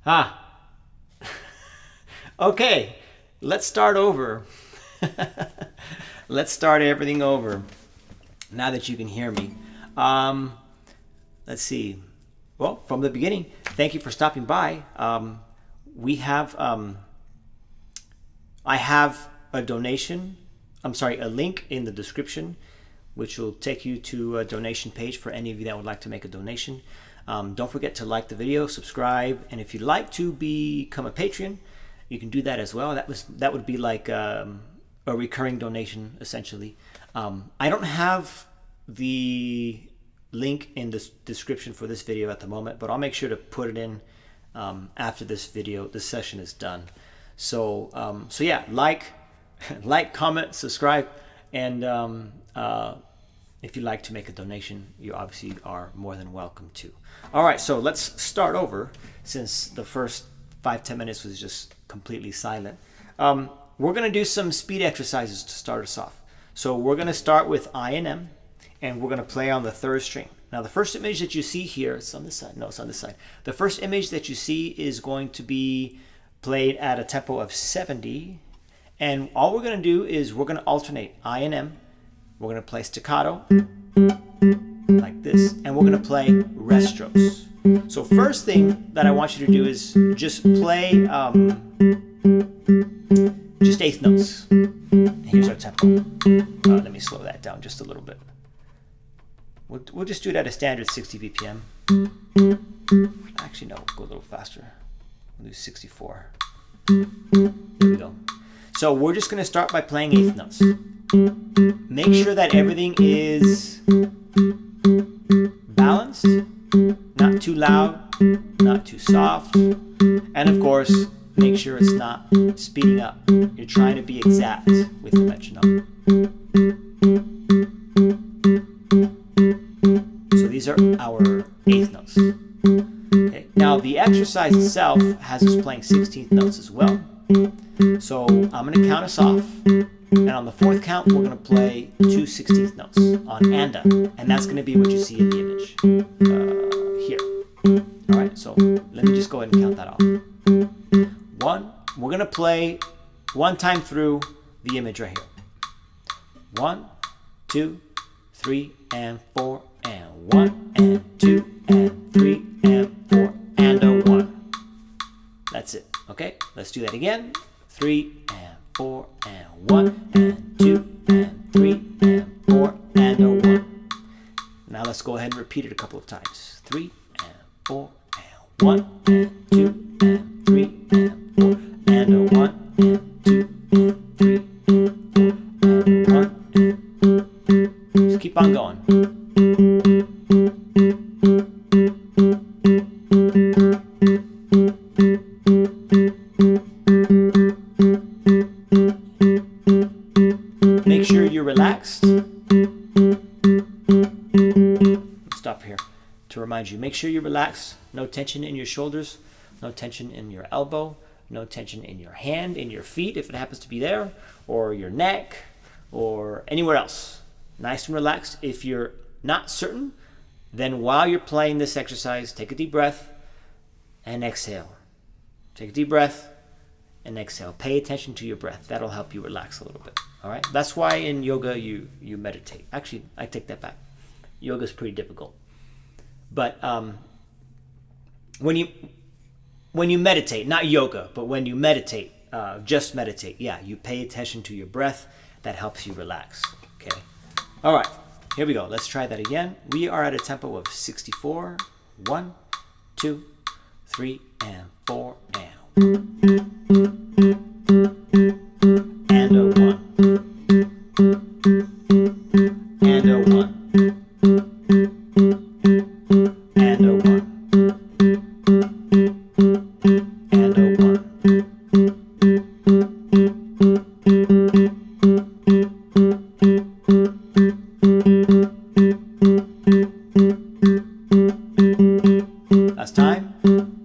Ah, okay. Let's start over. Let's start everything over. Now that you can hear me. Um, let's see. Well, from the beginning, thank you for stopping by. We have, I have a donation. I'm sorry, a link in the description, which will take you to a donation page for any of you that would like to make a donation. Don't forget to like the video, subscribe, and if you'd like to become a Patreon, you can do that as well. That would be like a recurring donation, essentially. I don't have the link in the description for this video at the moment, but I'll make sure to put it in after this video, this session is done. So yeah, like, comment, subscribe, and if you'd like to make a donation, you obviously are more than welcome to. All right, so let's start over since the first 5-10 minutes was just completely silent. We're going to do some speed exercises to start us off. So we're going to start with I and M, and we're going to play on the third string. Now the first image that you see here, it's on this side. No, it's on this side. The first image that you see is going to be played at a tempo of 70. And all we're going to do is we're going to alternate I and M. We're going to play staccato like this, and we're going to play rest strokes. So first thing that I want you to do is just play just eighth notes. And here's our tempo. Let me slow that down just a little bit. We'll just do it at a standard 60 BPM. Actually, no, we'll go a little faster. We'll do 64. There we go. So we're just going to start by playing eighth notes. Make sure that everything is balanced, not too loud, not too soft, and of course, make sure it's not speeding up. You're trying to be exact with the metronome. So these are our eighth notes. Okay. Now the exercise itself has us playing 16th notes as well. So I'm going to count us off, and on the fourth count we're going to play 2 16th notes on ANDA, and that's going to be what you see in the image here. Alright, so let me just go ahead and count that off. One, we're going to play one time through the image right here. 1, 2, 3, and 4, and 1, and 2, and 3, and 4, and a 1. That's it. Okay, let's do that again. 3, and 4, and 1, and 2, and 3, and 4, and a 1. Now let's go ahead and repeat it a couple of times. 3, and 4, and 1, and 2, and 3, and 4, and a 1, and 2, and 3, and 4, and a 1, and just keep on going. Make sure you're relaxed. Stop here to remind you. Make sure you're relaxed. No tension in your shoulders. No tension in your elbow. No tension in your hand, in your feet if it happens to be there, or your neck, or anywhere else. Nice and relaxed. If you're not certain, then while you're playing this exercise, take a deep breath and exhale. Take a deep breath and exhale. Pay attention to your breath. That'll help you relax a little bit. All right. That's why in yoga you meditate. Actually, I take that back. Yoga is pretty difficult. But when you meditate, not yoga, but when you meditate, just meditate. Yeah, you pay attention to your breath. That helps you relax. Okay. All right. Here we go. Let's try that again. We are at a tempo of 64. 1, 2, 3, and 4, and 1. And a 1. And a 1. And a 1. And a 1. Last time.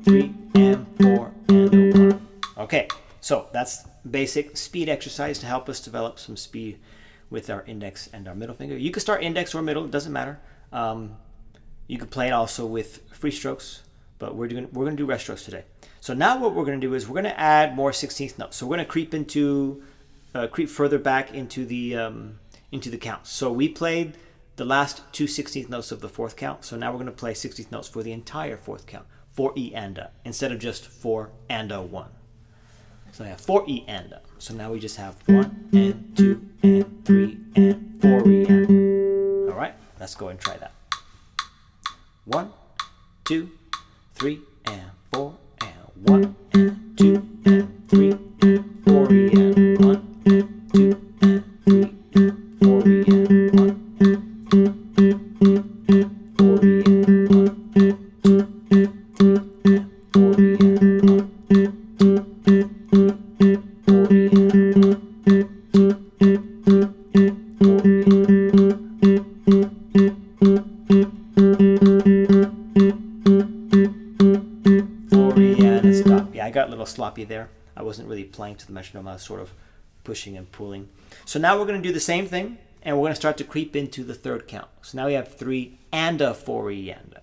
3 and 4 and a 1. Okay, so that's basic speed exercise to help us develop some speed with our index and our middle finger. You can start index or middle, it doesn't matter. You could play it also with free strokes, but we're going to do rest strokes today. So now what we're going to do is we're going to add more 16th notes. So we're going to creep further back into the count. So we played the last two 16th notes of the fourth count. So now we're going to play 16th notes for the entire fourth count, 4E and A, instead of just 4 and A 1. So I have 4E and A. So now we just have 1 and 2 and 3 and 4E and A. All right, let's go and try that. 1, 2, 3 and 4 and 1 and 2 and 3 and 4E and 1 and 2 and 3 and 4E and 1 and 2 and 4E and 1 and 2 and 3 and 4E and 1 and 2 and 3 and 4E and 1 and 2 and 3 and 4E and 1. I got a little sloppy there. I wasn't really playing to the metronome. I was sort of pushing and pulling. So now we're going to do the same thing, and we're going to start to creep into the third count. So now we have 3 and A, 4E and A.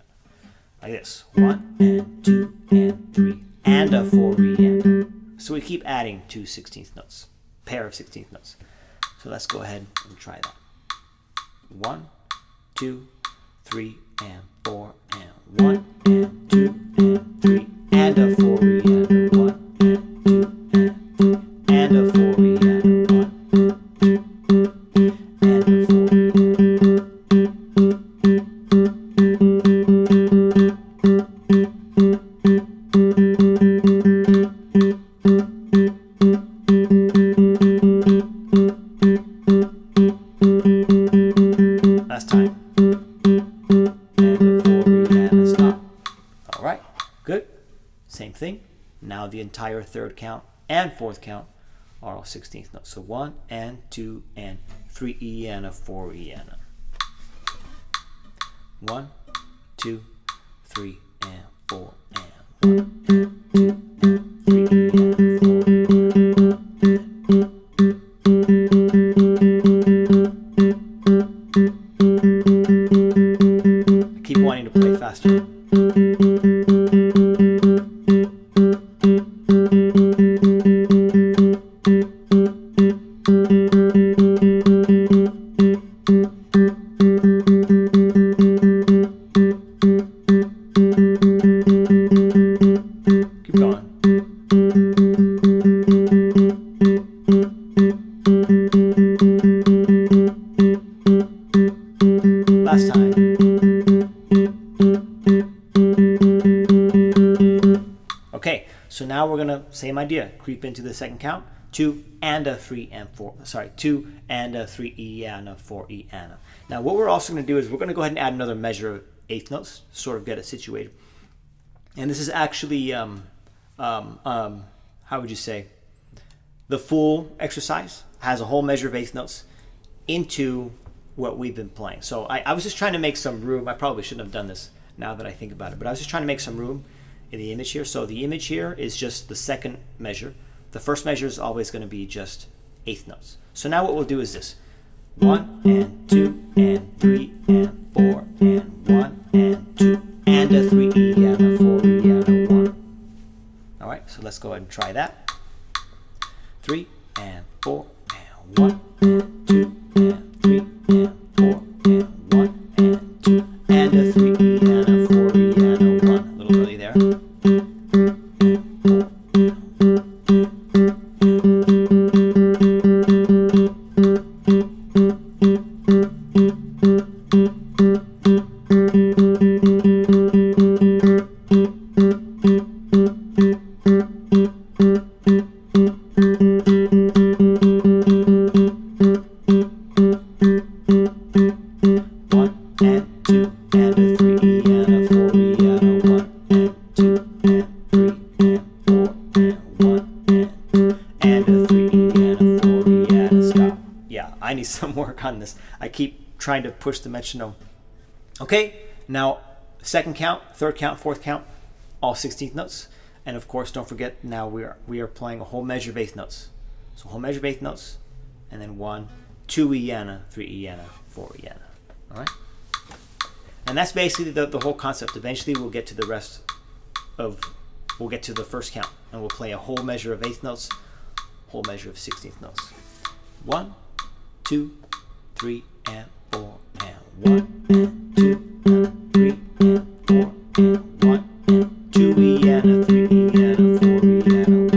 Like this. 1 and 2 and 3 and A, 4E and A. So we keep adding two 16th notes, pair of 16th notes. So let's go ahead and try that. 1, 2, 3 and 4 and 1 and 2 and 3 and A, 4E and A, 1 and 2 and 3 and A, 4E and A, 1 and 2 and A, 4E last time. Good. Same thing. Now the entire third count and fourth count are all 16th notes. So 1 and 2 and 3E and A, 4E and A. 1, 2, 3 and 4 and 1 and 2 and 3E and A, 4E. I keep wanting to play faster. Keep going. Last time. Okay, so now we're gonna, same idea, creep into the second count, 2 and A, 3 and 4, sorry, 2 and A, 3E and A, 4E and A. Now what we're also gonna do is we're gonna go ahead and add another measure of eighth notes, sort of get it situated. And this is actually, how would you say, the full exercise has a whole measure of eighth notes into what we've been playing. So I was just trying to make some room. I probably shouldn't have done this now that I think about it, but I was just trying to make some room in the image here. So the image here is just the second measure. The first measure is always going to be just eighth notes. So now what we'll do is this. 1 and 2 and 3 and 4 and 1 and 2 and A, 3E and A, 4E and A, 1. All right, so let's go ahead and try that. 3 and 4 and 1 and 2 and 3 and 4 and 1 and 2 and A, 3E and A, 4E and A, 1. A little early there. I need some work on this. I keep trying to push the metronome. Okay, now second count, third count, fourth count, all 16th notes. And of course, don't forget, now we are playing a whole measure of eighth notes. So whole measure of eighth notes, and then 1, 2 E and A, 3 E and A, 4 E and A. All right? And that's basically the whole concept. Eventually we'll get to the rest of we'll get to the first count, and we'll play a whole measure of eighth notes, whole measure of 16th notes. 1, 2, 3, and 4, and 1, and 2, and 3, and 4, and 1, and 2 E and a 3 E and a 4 E and a 1,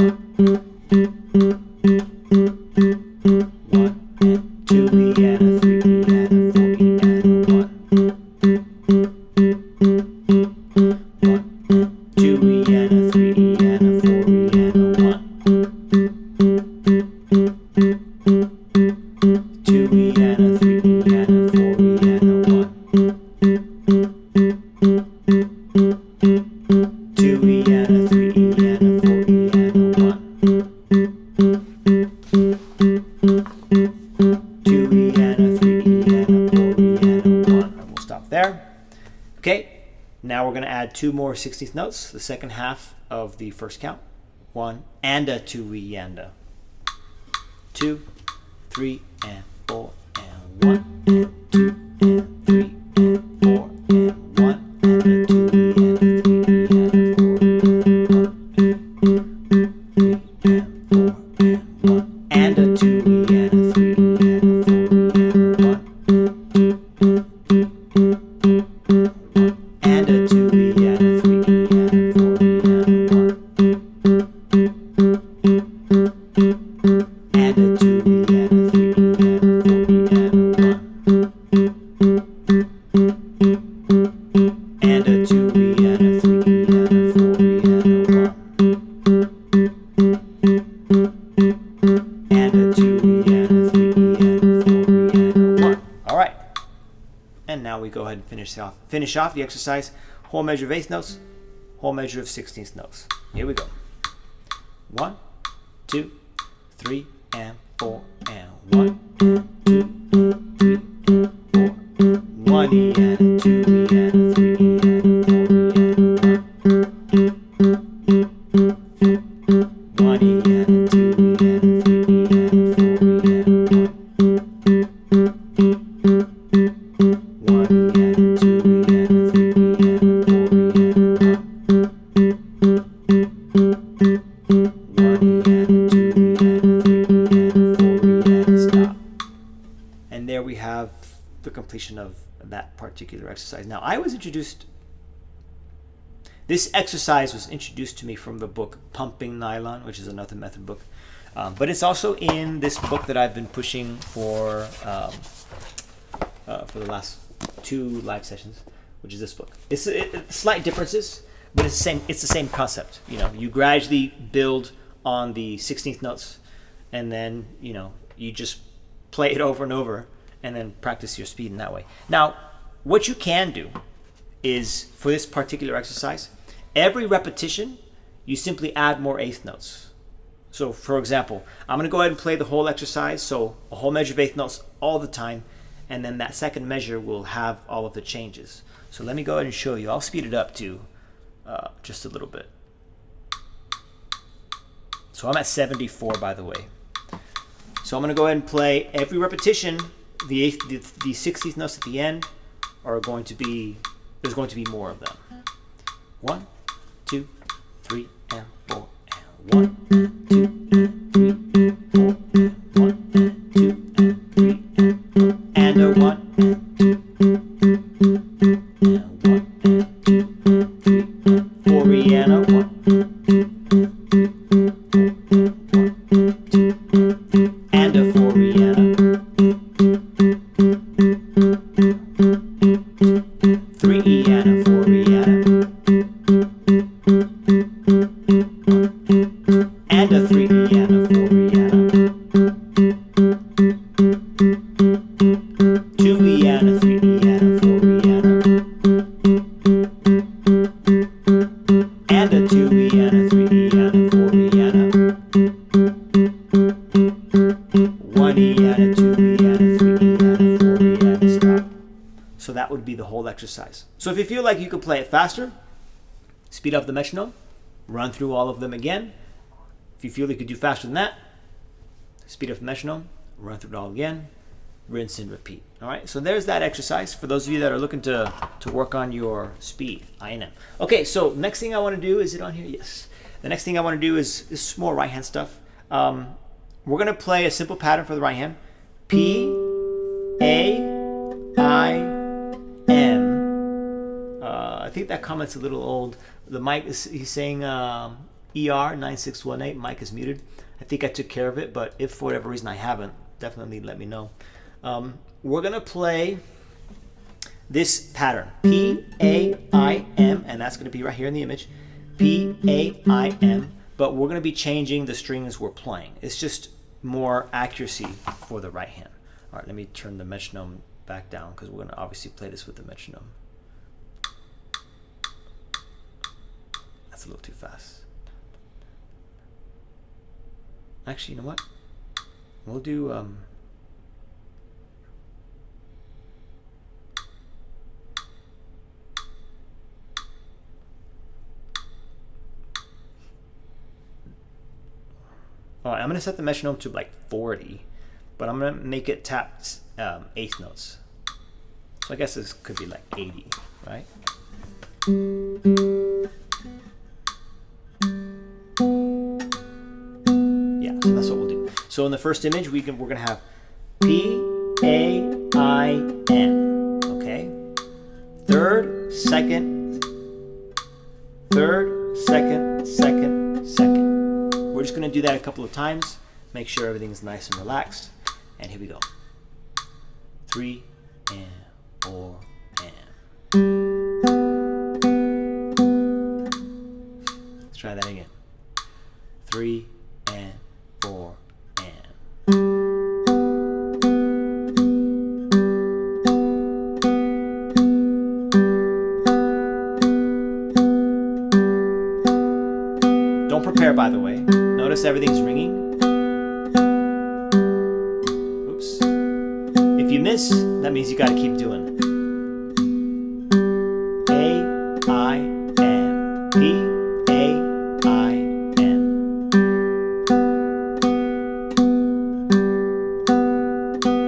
and 2 E and a 3 E and a 4 E and a 1, 1, and 2 E and a 3 E and a 4 E and a 1, 2 E and a 3 E and a 4 E and a 1, 2 E and a 3 E and a 4 E and a 1, 2 E and a 3 E and a 4 E and a 1. And we'll stop there. Okay, now we're going to add 2 more 16th notes, the second half of the first count. 1 and a 2 E and a 2, 3 and 4 and 1 and 2 and 3 and 4 and 1 and a 2 E and a 3 E and a 4 E and a 1, 3 and 4 and 1 and a 2 E and a 3 E and a 4 E and a 1, and a 2 E and a 3 E and a 4 E and a 1, and a 2 E and a 3 E and a 4 E and a 1, and a 2 E and a 3 E and a 4 E and a 1, and a 2 E and a 3 E and a 4 E and a 1. All right. And now we go ahead and finish off the exercise. Whole measure of eighth notes, whole measure of 16th notes. Here we go. 1, 2, 3, and 4, and 1, and 2, and 3, and 4, and 1 E and a 2 E and a 3 E and a 4 E and a 1, 1 E and a 2 E and a 3 E and a 4 E and a 1, 1 E and a 2 E and a 3 E and a 4 E and a 1 E and a 2 E and a 3 E and a 4 E and a stop. And there we have the completion of that particular exercise. Now, this exercise was introduced to me from the book Pumping Nylon, which is another method book. But it's also in this book that I've been pushing for the last 2 live sessions, which is this book. It's slight differences, but it's the same concept. You know, you gradually build on the 16th notes, and then you just play it over and over, and then practice your speed in that way. Now, what you can do is, for this particular exercise, every repetition you simply add more eighth notes. So, for example, I'm going to go ahead and play the whole exercise, so a whole measure of eighth notes all the time, and then that second measure will have all of the changes. So let me go ahead and show you. I'll speed it up to just a little bit. So I'm at 74, by the way. So I'm going to go ahead and play every repetition. The 16th notes at the end are going to be, there's going to be more of them. 1, 2, 3, and 4, and 1, and 2, and 3, and 4, and 1, and 2, and 3, and 4, and a 1, and 2, and 1, and 2, and 3, and 4, and a 1, and a 4, and a 3 and a 4 and a 3 and a 4 and a 2 and a 3 and a 4 and a 2 and a 3 and a 4 and a 1 and a 2 and a 3 and a 4 and a stop. So that would be the whole exercise. So if you feel like you could play it faster, speed up the metronome, run through all of them again. If you feel you could do faster than that, speed up the metronome, run through it all again, rinse and repeat. All right, so there's that exercise for those of you that are looking to work on your speed, INM. Okay, so next thing I want to do, is it on here? Yes. The next thing I want to do is more right hand stuff. We're going to play a simple pattern for the right hand. P, A, I, M. I think that comment's a little old. The mic, he's saying ER 9618, mic is muted. I think I took care of it, but if for whatever reason I haven't, definitely let me know. We're going to play this pattern, P, A, I, M, and that's going to be right here in the image, P, A, I, M, but we're going to be changing the strings we're playing. It's just more accuracy for the right hand. All right, let me turn the metronome back down because we're going to obviously play this with the metronome. That's a little too fast. Actually, you know what? We'll do all right, I'm going to set the metronome to like 40, but I'm going to make it tap eighth notes. So I guess this could be like 80, right? Yeah, so that's what we'll do. So in the first image, we're going to have P, A, I, M. Okay? Third, second, second, second. We're just going to do that a couple of times. Make sure everything's nice and relaxed. And here we go. 3 and 4 and. Let's try that again. 3 and 4 and. Don't prepare, by the way. Notice everything's ringing. Oops. If you miss, that means you got to keep doing it. A, I, M. P, A, I, M.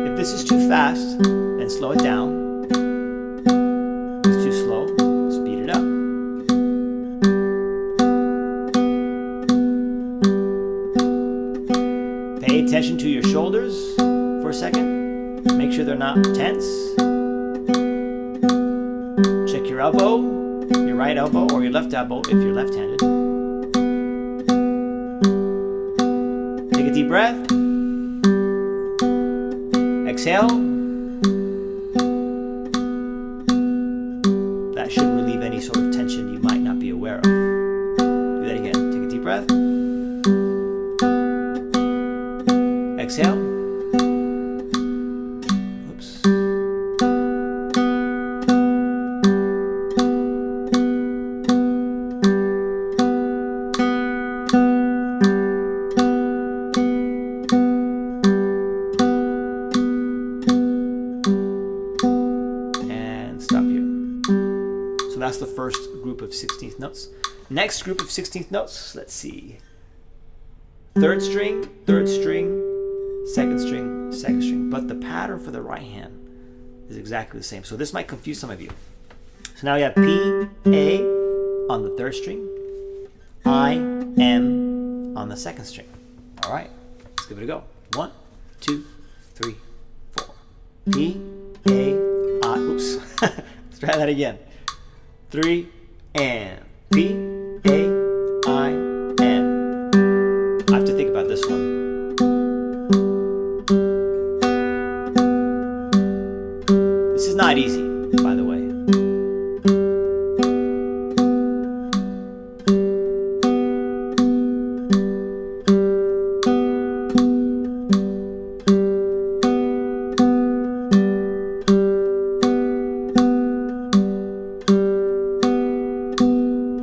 If this is too fast, then slow it down. If it's too slow, speed it up. Pay attention to your shoulders for a second. Make sure they're not tense. Check your elbow, your right elbow or your left elbow if you're left-handed. Take a deep breath. Exhale. That should relieve any sort of tension you might not be aware of. Do that again. Take a deep breath. Exhale. Oops. And stop here. So that's the first group of 16th notes. Next group of 16th notes, let's see. Third string, second string, but the pattern for the right hand is exactly the same. So this might confuse some of you. So now we have P, A on the third string, I, M on the second string. All right, let's give it a go. 1, 2, 3, 4. P, A, I, oops. Let's try that again. 3 and P, A, I, M. I have to think about this one. This is not easy, by the way.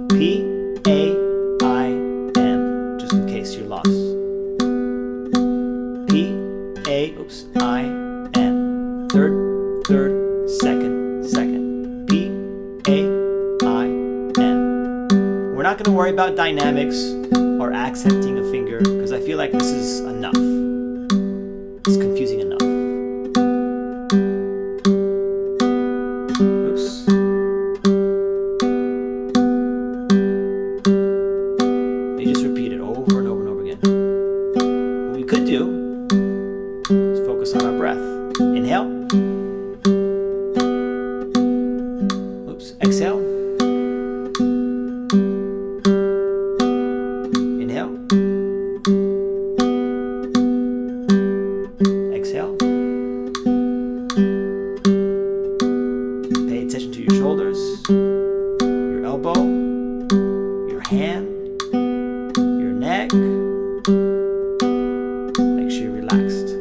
P, A, I, M, just in case you're lost. P, A, oops, I, M. Third, second. P, A, I, M. We're not going to worry about dynamics or accenting a finger because I feel like this is enough. It's confusing enough. hand, your neck. Make sure you're relaxed.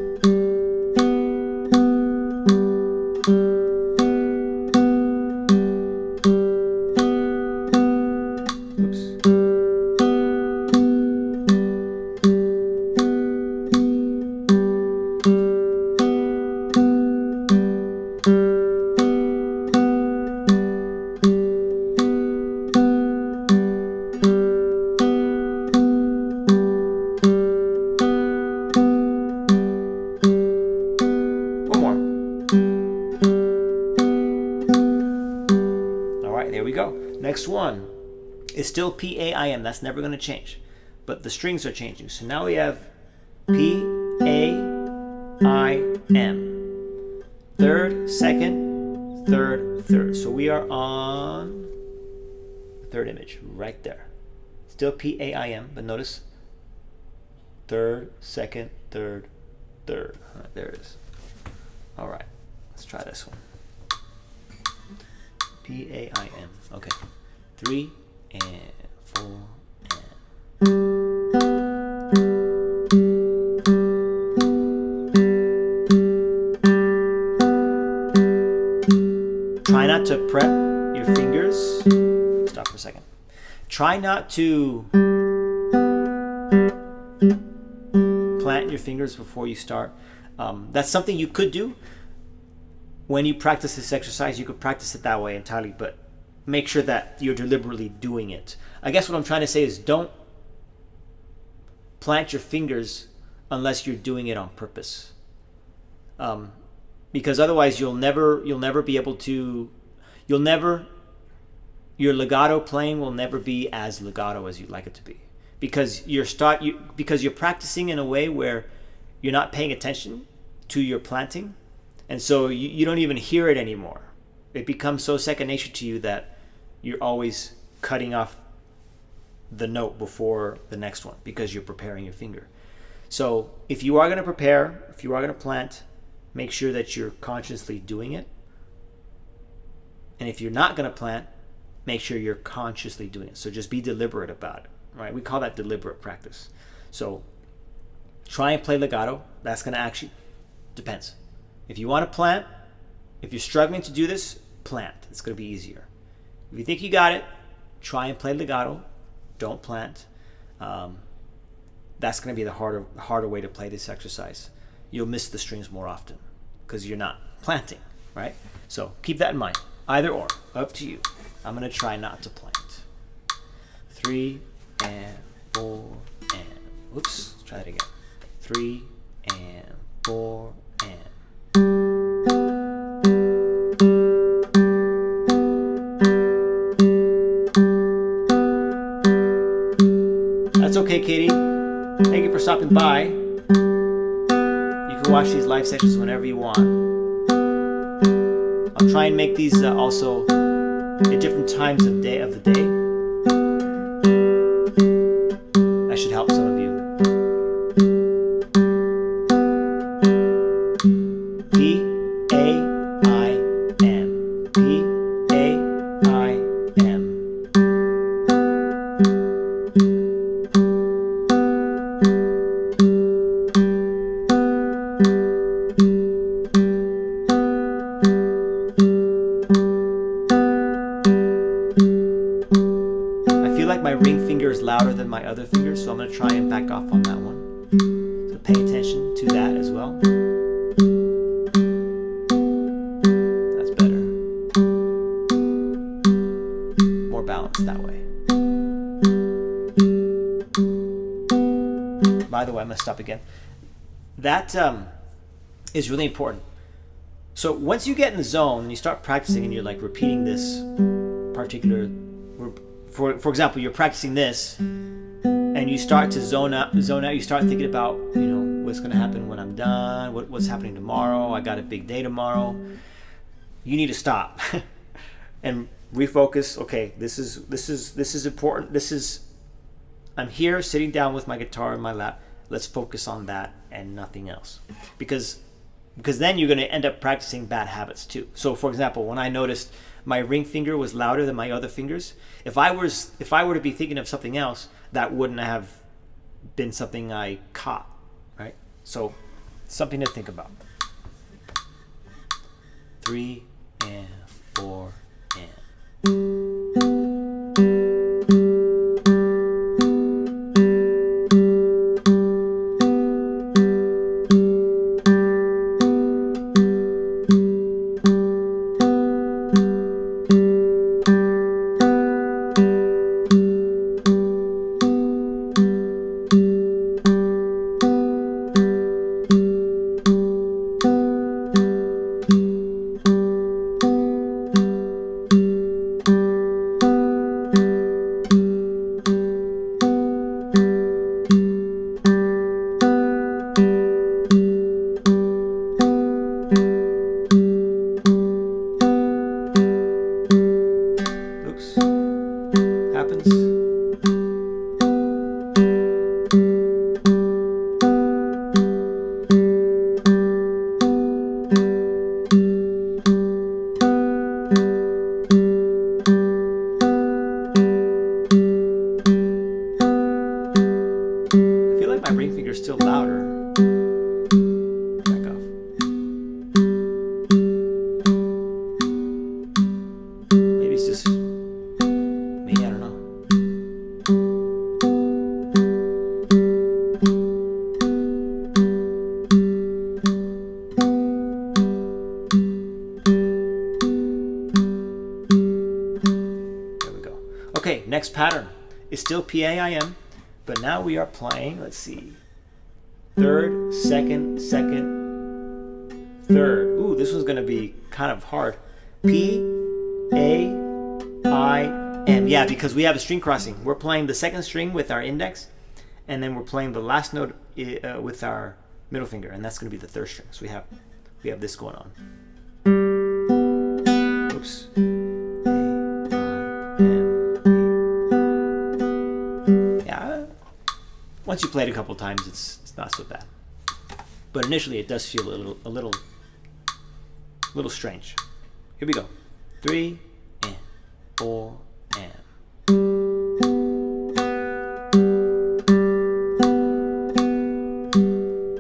There we go. Next one is still P-A-I-M. That's never going to change. But the strings are changing. So now we have P-A-I-M. Third, second, third, third. So we are on the third image right there. Still P-A-I-M, but notice third, second, third, third. All right, there it is. All right, let's try this one. P-A-I-M. Okay. 3 and 4 and. Try not to prep your fingers. Stop for a second. Try not to plant your fingers before you start. That's something you could do. When you practice this exercise, you could practice it that way entirely, but make sure that you're deliberately doing it. I guess what I'm trying to say is don't plant your fingers unless you're doing it on purpose. Because otherwise you'll never be able to, your legato playing will never be as legato as you'd like it to be. Because you're practicing in a way where you're not paying attention to your planting. And so you don't even hear it anymore. It becomes so second nature to you that you're always cutting off the note before the next one because you're preparing your finger. So if you are going to prepare, if you are going to plant, make sure that you're consciously doing it. And if you're not going to plant, make sure you're consciously doing it. So just be deliberate about it, right? We call that deliberate practice. So try and play legato. That's going to actually, depends. If you want to plant, if you're struggling to do this, plant. It's going to be easier. If you think you got it, try and play legato. Don't plant. That's going to be the harder way to play this exercise. You'll miss the strings more often because you're not planting, right? So keep that in mind. Either or, up to you. I'm going to try not to plant. 3 and 4 and. Whoops, let's try it again. 3 and 4 and. That's okay, Katie. Thank you for stopping by. You can watch these live sessions whenever you want. I'll try and make these also at different times of the day. That should help some of you. P-A-I-M. P-A-I-M. My ring finger is louder than my other fingers, so I'm going to try and back off on that one. So pay attention to that as well. That's better. More balanced that way. By the way, I'm going to stop again. That is really important. So once you get in the zone and you start practicing and you're like repeating this particular, for example, you're practicing this and you start to zone out, you start thinking about, what's going to happen when I'm done, what's happening tomorrow, I got a big day tomorrow. You need to stop and refocus. Okay, this is important. I'm here sitting down with my guitar in my lap. Let's focus on that and nothing else. Because then you're going to end up practicing bad habits too. So for example, when I noticed my ring finger was louder than my other fingers. If I were to be thinking of something else, that wouldn't have been something I caught, right? So something to think about. 3 and 4 and. My ring finger is still louder. Back off. Maybe it's just me, I don't know. There we go. Okay, next pattern is still PAIM. But now we are playing, let's see, third, second, second, third. Ooh, this one's gonna be kind of hard. P-A-I-M. Yeah, because we have a string crossing. We're playing the second string with our index, and then we're playing the last note with our middle finger, and that's gonna be the third string. So we have this going on. Oops. Once you play it a couple times, it's not so bad. But initially, it does feel a little strange. Here we go. 3 and 4 and.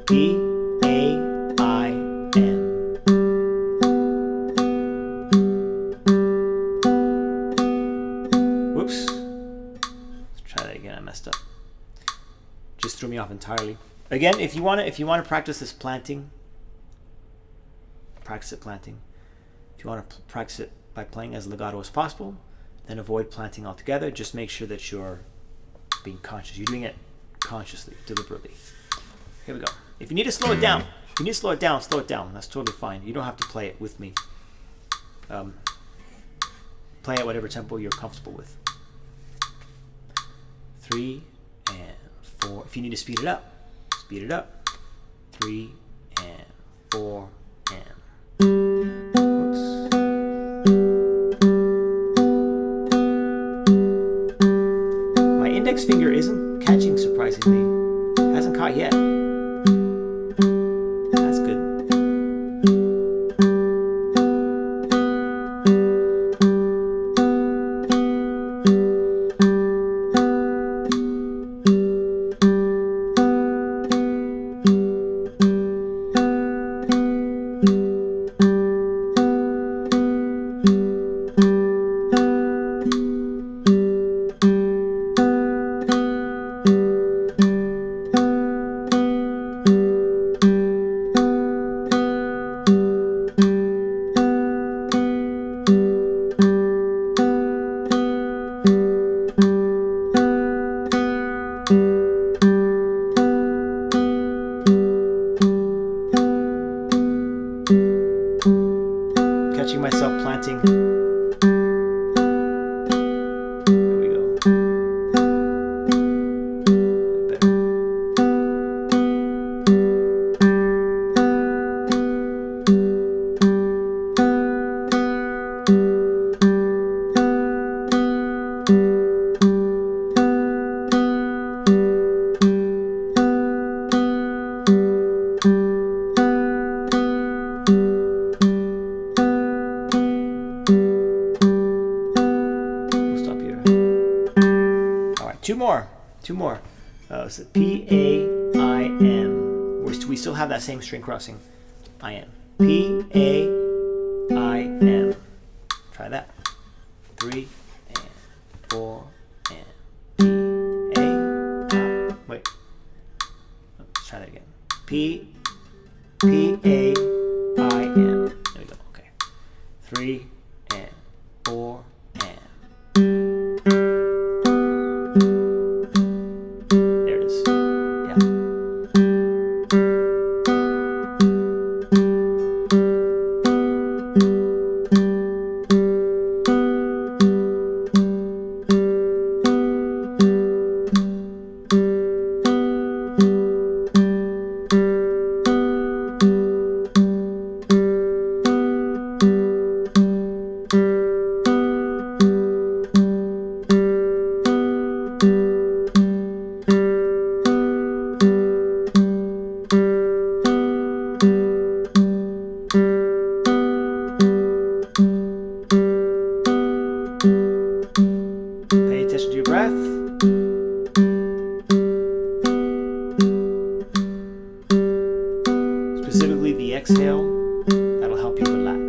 P-A-I-M. Whoops. Let's try that again. I messed up. Just threw me off entirely. Again, if you want to practice this planting, practice it planting. If you want to practice it by playing as legato as possible, then avoid planting altogether. Just make sure that you're being conscious. You're doing it consciously, deliberately. Here we go. If you need to slow it down, slow it down. That's totally fine. You don't have to play it with me. Play at whatever tempo you're comfortable with. 3 and 4. If you need to speed it up, speed it up. 3 and 4 and. Oops. My index finger isn't catching, surprisingly. Hasn't caught yet. That's good. Two more. So P-A-I-M. We still have that same string crossing. I-M. P-A-I-M. Try that. 3 and 4 and P-A-I. Wait. Let's try that again. P-A-I-M. There we go. Okay. 3 and 4 and. There it is. Yeah. Pay attention to your breath. Specifically the exhale, that'll help you relax.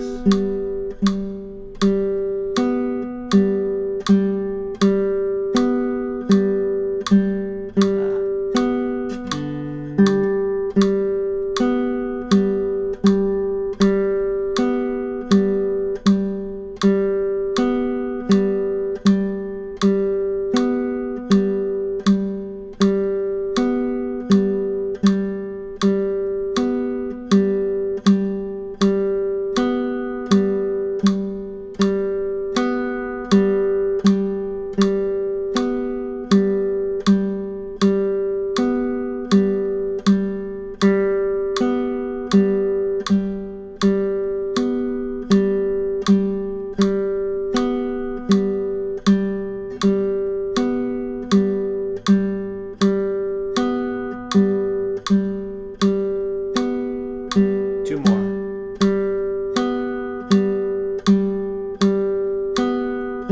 Two more.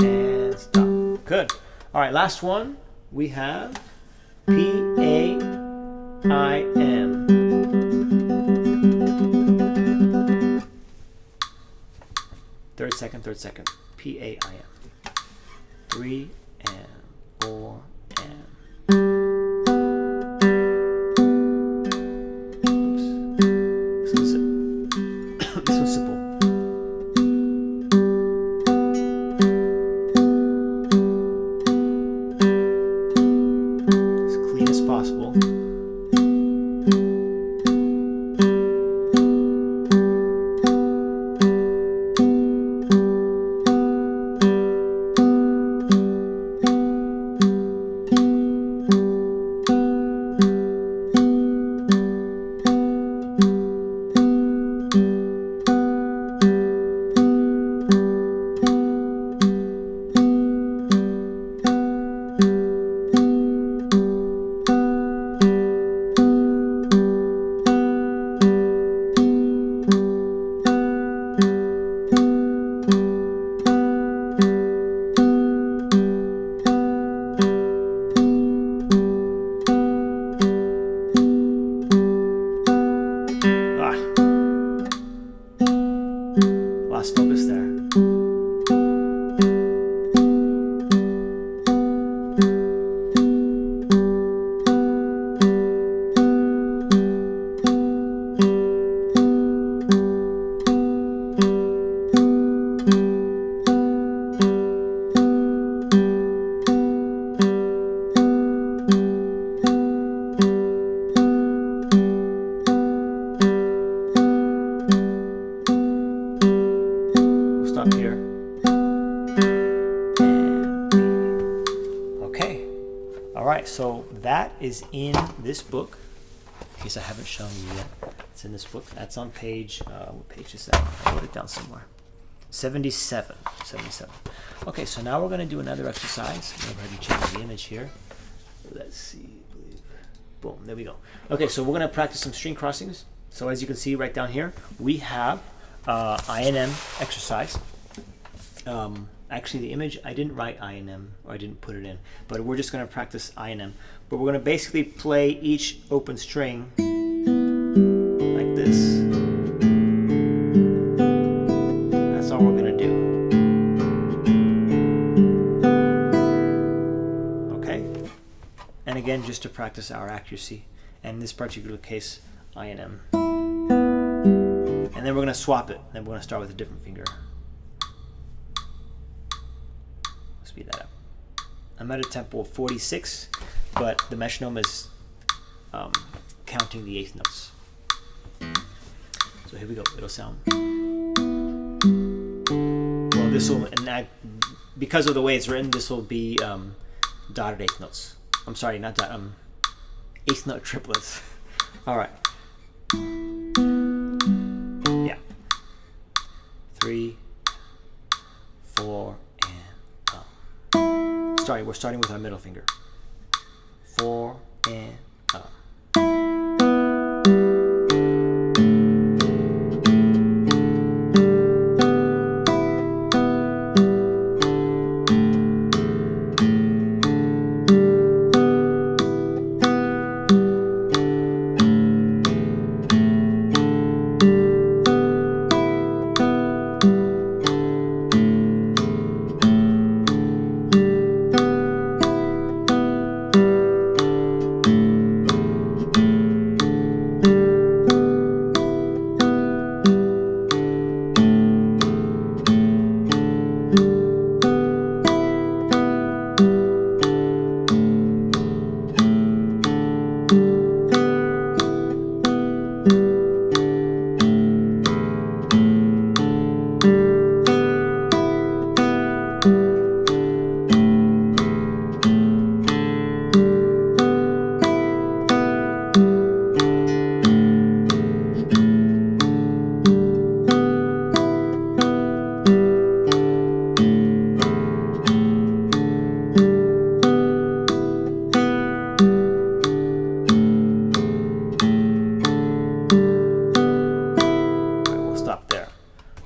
And stop. Good. All right, last one. We have P-A-I-M. Third second. P-A-I-M. 3 and 4 and. This one's simple. As clean as possible. Lost focus there. Stop here. And okay. All right, so that is in this book. In case I haven't shown you yet, it's in this book. That's on page, what page is that? I wrote it down somewhere. 77. Okay, so now we're going to do another exercise. Go ahead and change the image here. Let's see. Boom, there we go. Okay, so we're going to practice some string crossings. So as you can see right down here, we have INM exercise. Actually, the image, I didn't write INM, or I didn't put it in, but we're just going to practice INM. But we're going to basically play each open string like this. That's all we're going to do. Okay? And again, just to practice our accuracy, and in this particular case, INM. And then we're going to swap it. Then we're going to start with a different finger. Speed that up. I'm at a tempo of 46, but the metronome is counting the eighth notes. So here we go. It'll sound. Well, this will, and because of the way it's written, this will be dotted eighth notes. I'm sorry, not dot. Eighth note triplets. All right. Yeah. 3, 4, and up. We're starting with our middle finger. 4 and up.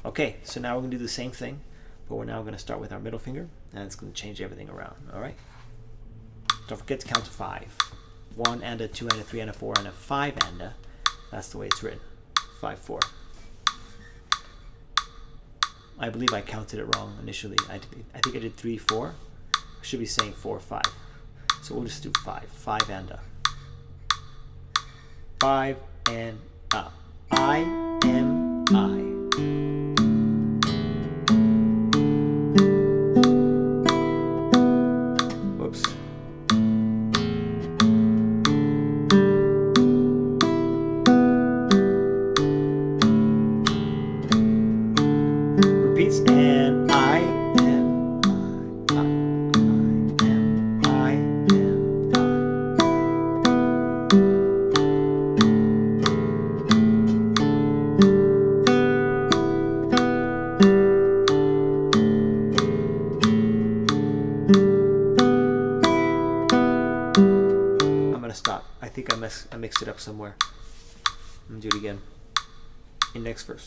Okay, so now we're going to do the same thing, but we're now going to start with our middle finger, and it's going to change everything around, all right? Don't forget to count to 5. 1 and a, 2 and a, 3 and a, 4 and a, 5 and a. That's the way it's written. 5, 4. I believe I counted it wrong initially. I think I did 3, 4. I should be saying 4, 5. So we'll just do 5. 5 and a. 5 and a. I am I. And I am I am I. I'm gonna stop. I think I mixed it up somewhere. I'm gonna do it again. In next verse.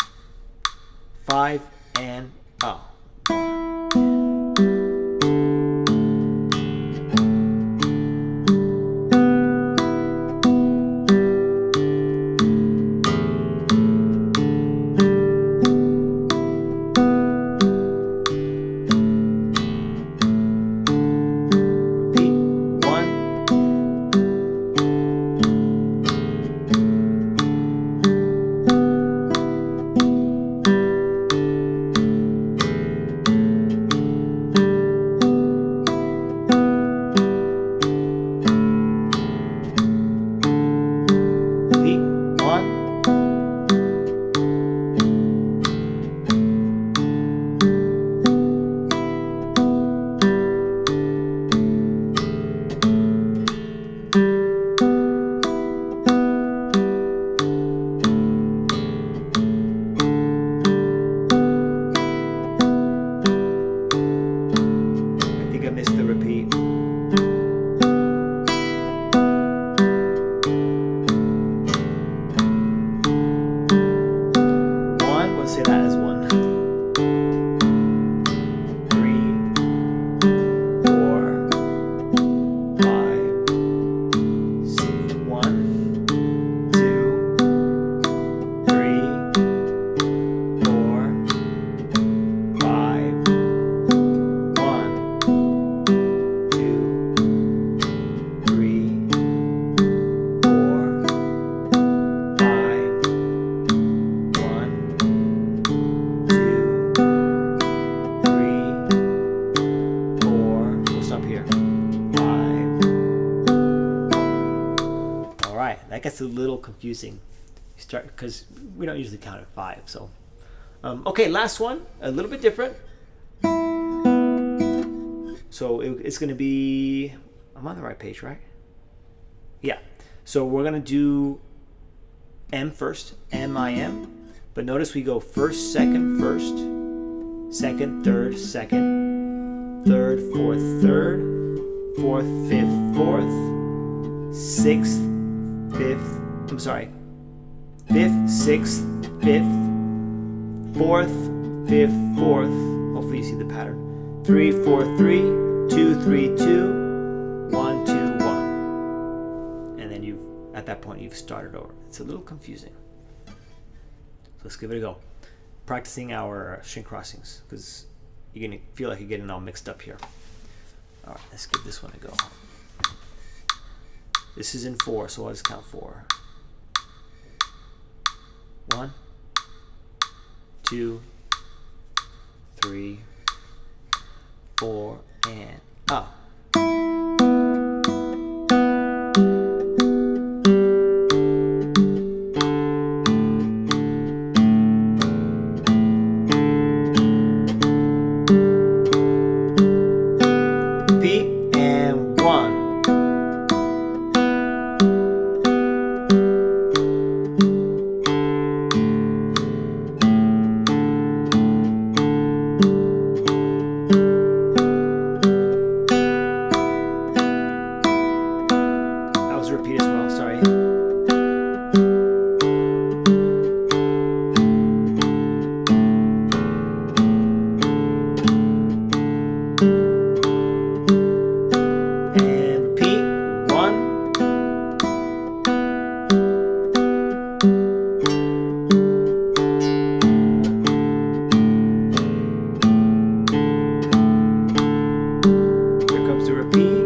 5 and oh. try. That gets a little confusing. Start because we don't usually count at 5. So, okay, last one, a little bit different. So it's going to be, I'm on the right page, right? Yeah. So we're going to do M first, M-I-M. But notice we go first, second, third, second, third, fourth, third, fourth, fifth, fourth, sixth, fifth, I'm sorry, fifth, sixth, fifth, fourth, fifth, fourth. Hopefully you see the pattern. 3, 4, 3, 2, 3, 2, 1, 2, 1. And then at that point you've started over. It's a little confusing. So let's give it a go. Practicing our string crossings because you're gonna feel like you're getting all mixed up here. All right, let's give this one a go. This is in 4, so I'll just count 4. 1, 2, 3, 4, and up. Repeat as well, sorry. And repeat. 1. Here comes the repeat.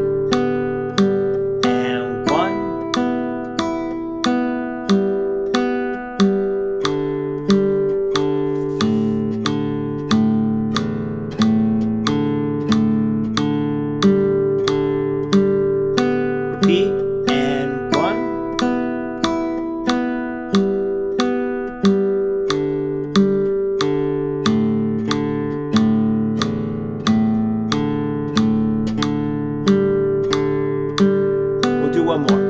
One more.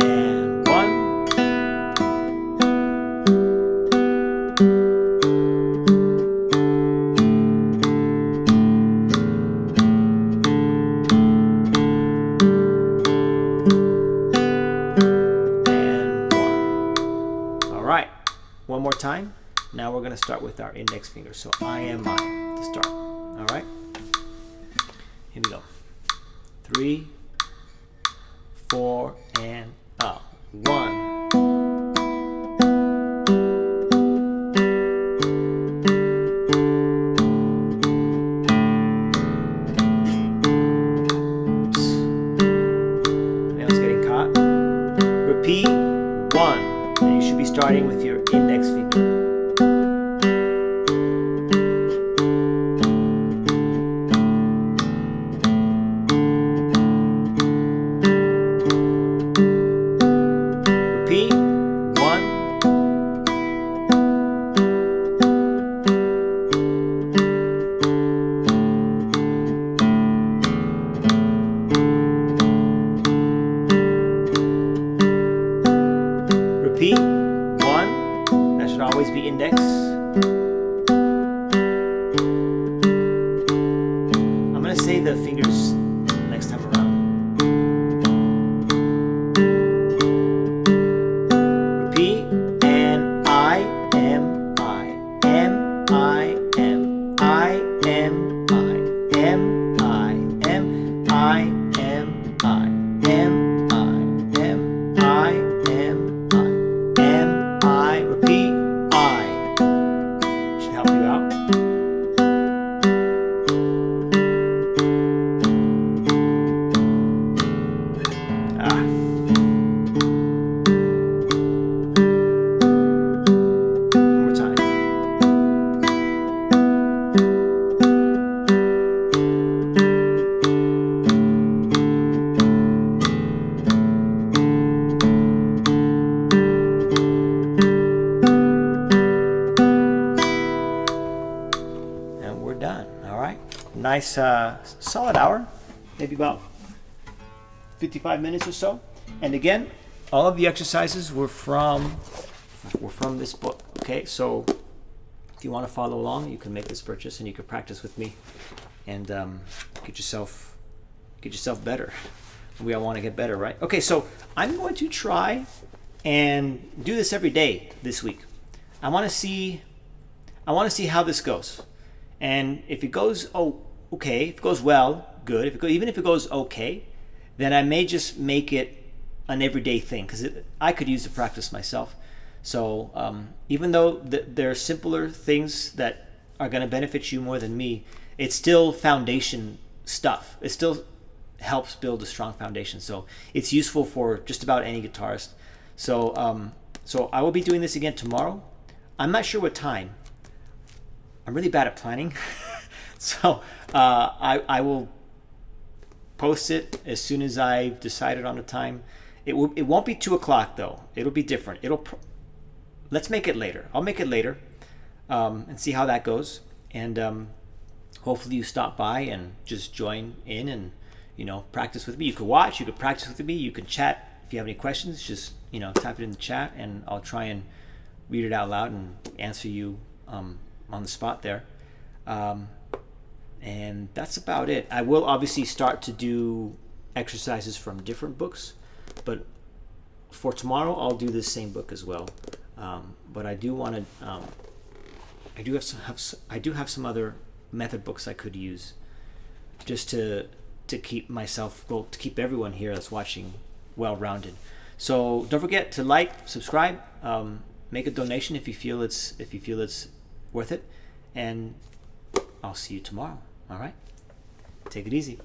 And 1. And 1. All right. One more time. Now we're going to start with our index finger. So I-M-I to start. All right. Here we go. 3, 4, and up. 1. Oops. Nail's getting caught. Repeat. 1. And you should be starting with your index finger. Repeat. 1. Repeat. 1. That should always be index. I'm going to say the fingers next time around. Repeat. And I-M-I. M-I-M. I-M-I. M-I-M. I-M-I. M-I-M. I-M-I. M-I. Repeat. I. nice solid hour, maybe about 55 minutes or so. And again, all of the exercises were from this book. Okay, so if you want to follow along, you can make this purchase and you can practice with me and get yourself better. We all want to get better, right? Okay, so I'm going to try and do this every day this week. I want to see how this goes. And if it goes okay, if it goes well, good. Even if it goes okay, then I may just make it an everyday thing, because I could use the practice myself. So even though there are simpler things that are going to benefit you more than me, it's still foundation stuff. It still helps build a strong foundation. So it's useful for just about any guitarist. So so I will be doing this again tomorrow. I'm not sure what time. I'm really bad at planning. So I will post it as soon as I've decided on a time. It won't be 2 o'clock though. It'll be different. Let's make it later. I'll make it later and see how that goes. And hopefully you stop by and just join in and practice with me. You could watch. You could practice with me. You can chat. If you have any questions, just type it in the chat, and I'll try and read it out loud and answer you on the spot there. And that's about it. I will obviously start to do exercises from different books, but for tomorrow I'll do this same book as well. But I do want to. I do have some other method books I could use, just to keep to keep everyone here that's watching well-rounded. So don't forget to like, subscribe, make a donation if you feel it's worth it, and I'll see you tomorrow. All right, take it easy.